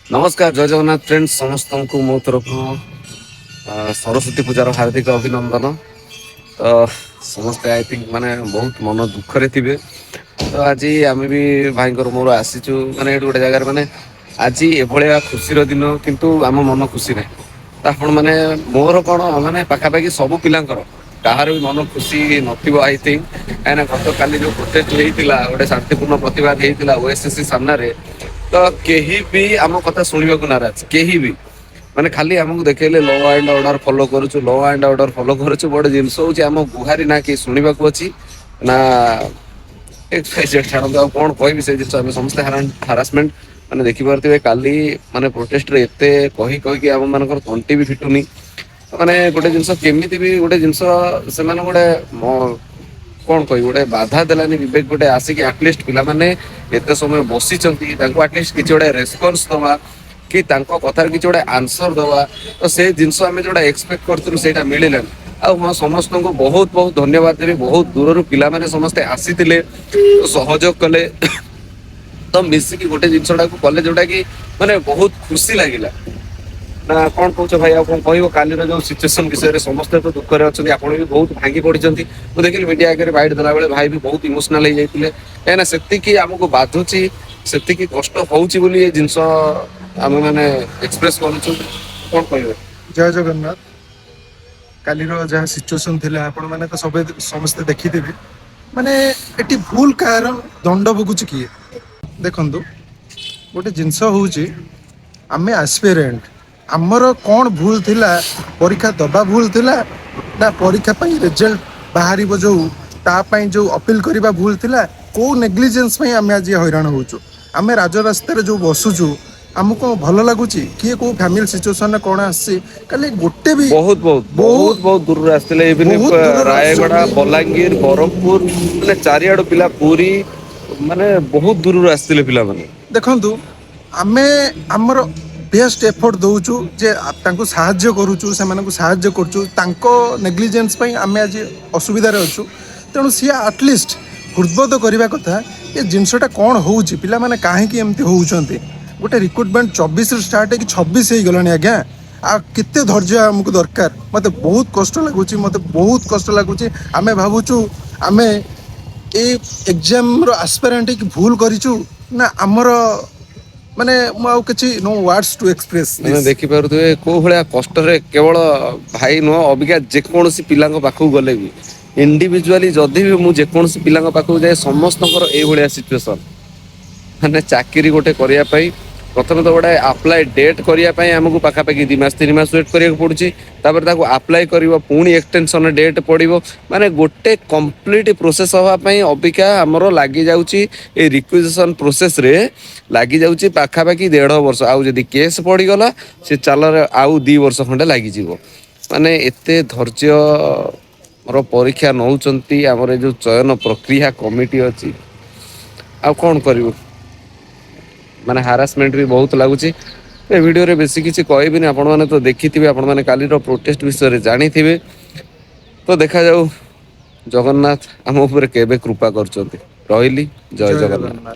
नमस्कार जय जगन्नाथ फ्रेंड्स समस्त को मो तरफ सरस्वती पूजार हार्दिक अभिनंदन। तो समस्ते आई थिंक माने बहुत मन दुख रे थिबे। तो आज आम भी भाई मोर आसीचु माने गोटे जगार माने आज एभलिया खुशीर दिन किंतु आम मन खुशी ना आपण माने मोर कौन माने पाखापाखि सब पिलांकर कहार भी मन खुशी नथिबो आई थिंक कहीं गत काली जो प्रोटेस्ट होता गोटे शांतिपूर्ण प्रतिवाद होता ओएसएससी सामने तो केही भी आम कथा शुणा को नाराज केही भी माने खाली आमको देखेले लॉ एंड ऑर्डर फॉलो करूछु लॉ एंड ऑर्डर फॉलो करूछु बड़ जिनस होची आम गुहारी ना कि शुणा को अच्छी ना एक्सपेक्टेड छाड़ कौन कह से जिन समस्त हारासमेंट मैंने देखिपे काली माने प्रोटेस्ट रे एते कही कहीकि आम मानकर तंटी भी फिटुनी माने गोटे जिनस केमिति भी गोटे जिनस से माने गोटे कौन कह गोटे बाधा देलानी विवेक गोटे आसिक आटलिस्ट पिला माने एते समय बसी आटलिस्ट किसी गोटे रेस्पॉन्स दवा कि कथार किसी गोटे आंसर दवा तो से जिनस आम जो एक्सपेक्ट करूँ से मिललानी आ समस्त को बहुत बहुत धन्यवाद देवी बहुत दूर पिला माने समस्ते आसी तो सहयोग कले तो मिसिकी गोटे जिनसा कले जोटा कि माने बहुत खुशी लगिला ना कौन कौच भाई आप कह काली जो सिचुएसन विषय समस्त तो दुख में अच्छे आप भी बहुत भांगी पड़ी मुझे देखिए मीडिया आगे बैठ देला बेले भाई भी बहुत इमोशनाल हो जाते कहीं से आमको बाधुची से कष्ट होची जिनस आम मैंने एक्सप्रेस करूँ कौन कह जय जगन्नाथ काली जहाँ सिचुएसन थी आपण मैंने तो सब समस्ते देखिथे माने एटी भूल कार दंड भोगुच किए देखु गोटे जिनस हूँ आम एस्पिरेंट आमर कौन भूल थिला परीक्षा दबा भूल थिला ना परीक्षा रिजल्ट बाहर जो तापाई जो अपील करवा भूल थिला को नेग्लिजेंस आम आज हैरान होचु आम राजरास्तार जो बसुचु आमको भल लगुच किए को फैमिली सिचुएशन कौन आसी खाली गोटे भी बहुत बहुत बहुत बहुत दूर आसते रायगड़ा बलांगीर बरहमपुर माने चारिआड पिला पूरी माने बहुत दूर आसते पिला माने देखंतु आमे हमर बेस्ट एफर्ट दउचु जे तांको सहाय्य करूचु सेमानकु सहाय्य करचु तांको नेग्लिजेंस पई आमे आज असुविधा रे अछु तेणु सी एटलिस्ट हृदबोध करबा कथा ये जिनसटा कौन होउची पिला माने काहे कि एमती होउचंती गोटे रिक्रुटमेंट 24 रे स्टार्ट है कि 26 हे गलानी आज्ञा आ केते धैर्य हमको दरकार मते बहुत कष्ट लागुची मते बहुत कष्ट लागुची आमे भाबुचु आमे ए एग्जाम रो एस्पिरेंट कि भूल करिचु ना हमर माने मु किछि नो वर्ड्स टू एक्सप्रेस माने देखि पारुथबे को भलिया कष्ट रे केवल भाई नो अबिका जे कोनोसी पिलांग पाखु गले भी इंडिविजुअली जदि भी मु जे कोनोसी पिलांग पाखु जाय समस्तकर ए भलिया सिचुएशन माने चाकरी गोटे करिया पई प्रथम तो गोटे अप्लाई डेट करने आमको पाखापाखि 2 मास 3 मास वेट करा पड़ूँ अप्लाई कर पुणी एक्सटेंशन डेट पड़ो माने गोटे कंप्लीट प्रोसेस हाँपाई अबिका आमर लग जाऊँगी रिक्वेजिशन प्रोसेस रे लग जाऊँगी पाखापाखि 1.5 वर्ष आउ जदि केस पड़गला से चाल आउ 2 वर्ष खंडे लग माने एते धैर्य परीक्षा नौचंती आमर जो चयन प्रक्रिया कमिटी अच्छी आ कौन करूँ माने हारासमेंट भी बहुत लगुच ए वीडियो रे बेसी किसी कहबी आपण मैंने तो देखी थे आपण मैंने काली प्रोटेस्ट विषय जानी थे तो देखा जाऊ जगन्नाथ आम उपर केबे कृपा कर रही जय जगन्नाथ।